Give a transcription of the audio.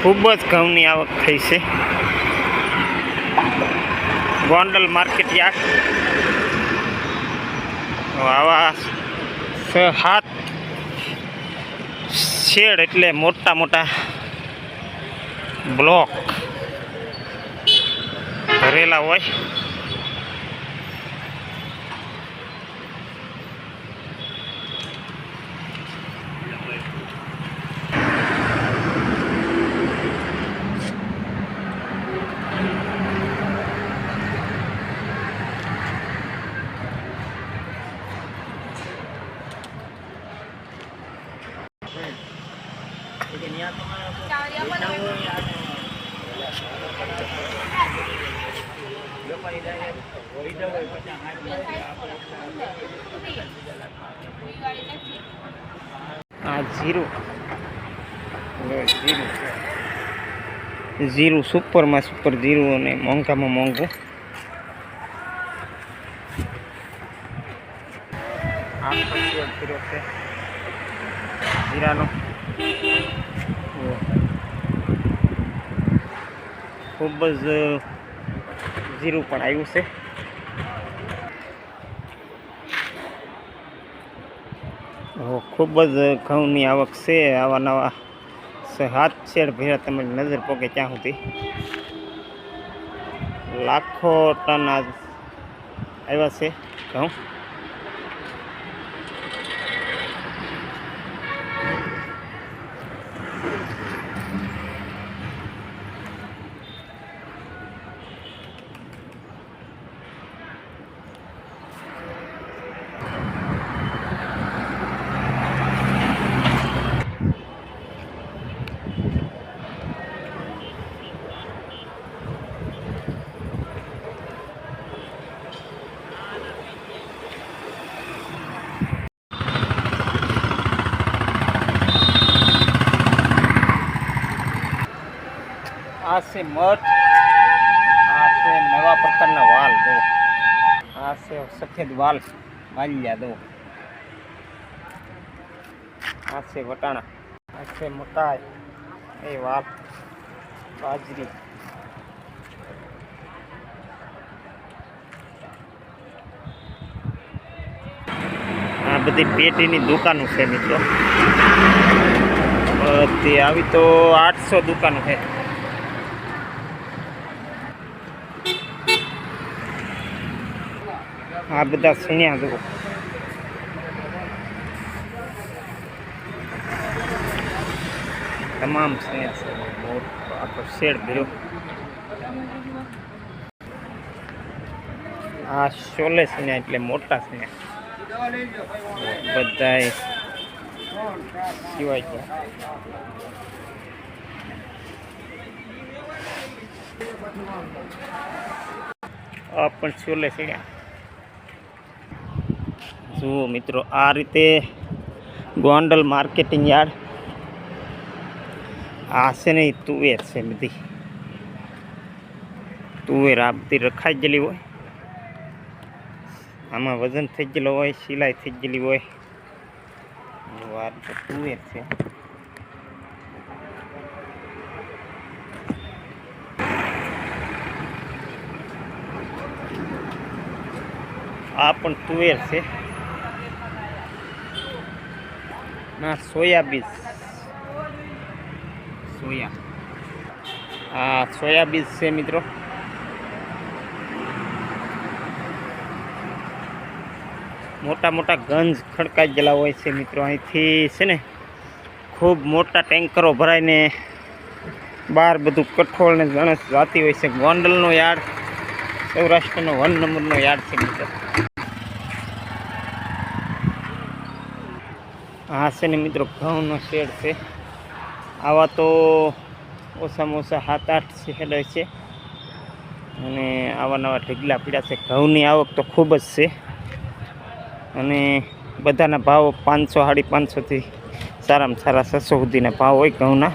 ખૂબ જ ઘઉંની આવક થઈ છે ગોંડલ માર્કેટ યાર્ડ. આવા 6-7 શેડ એટલે મોટા મોટા બ્લોક ભરેલા હોય. આ જીરું સુપરમાં સુપર જીરું અને મોંઘામાં મોંઘું. જીરાનો ખૂબ જ જીરું પણ આવ્યું છે. ખૂબ જ ઘઉંની આવક છે. આવા નવા 7 શેડ ભેરા તમારી નજર પોકે ત્યાં સુધી લાખો ટન આવ્યા છે ઘઉં. આ છે મઠ, આ છે નવા પ્રકારના વાલ દો, આ છે સફેદ વાલ વાલિયા દો, આ છે વટાણા, આ છે મકાઈ, એ વાલ બાજરી. આ બધી પેટીની દુકાનો છે મિત્રો. બધી આવી તો 800 દુકાનો છે. આ બધા સણિયા જુઓ, તમામ સણિયા છે. આખો શેડ ભર્યો. આ શોલે સણિયા એટલે મોટા સણિયા બધાય સિવાય છે. આ પણ શોલે સણિયા જુઓ મિત્રો. આ રીતે ગોંડલ માર્કેટિંગ યાર્ડ. આ છે ને તુવેર છે બધી. તુવેર આ બધી રખાઈ ગયેલી હોય. આમાં વજન થઈ ગયેલો હોય, સિલાઈ થઈ ગયેલી હોય. આ તો તુવેર છે. આ પણ તુવેર છે. ના સોયાબીન, આ સોયાબીન છે મિત્રો. મોટા મોટા ગંજ ખડકાઈ ગયેલા હોય છે મિત્રો. અહીંથી છે ને ખૂબ મોટા ટેન્કરો ભરાઈને બહાર બધું કઠોળ ને ગણેશ જાતી હોય છે. ગોંડલનો યાર્ડ સૌરાષ્ટ્રનો 1 નંબરનો યાર્ડ છે મિત્રો. આ છે ને મિત્રો ઘઉંનો શેડ છે. આવા તો ઓછામાં ઓછા 7-8 શેડ છે અને આવા નવા ઢગલા પીડા છે. ઘઉંની આવક તો ખૂબ જ છે અને બધાના ભાવ 500-550થી સારામાં સારા 600 સુધીના ભાવ હોય ઘઉંના.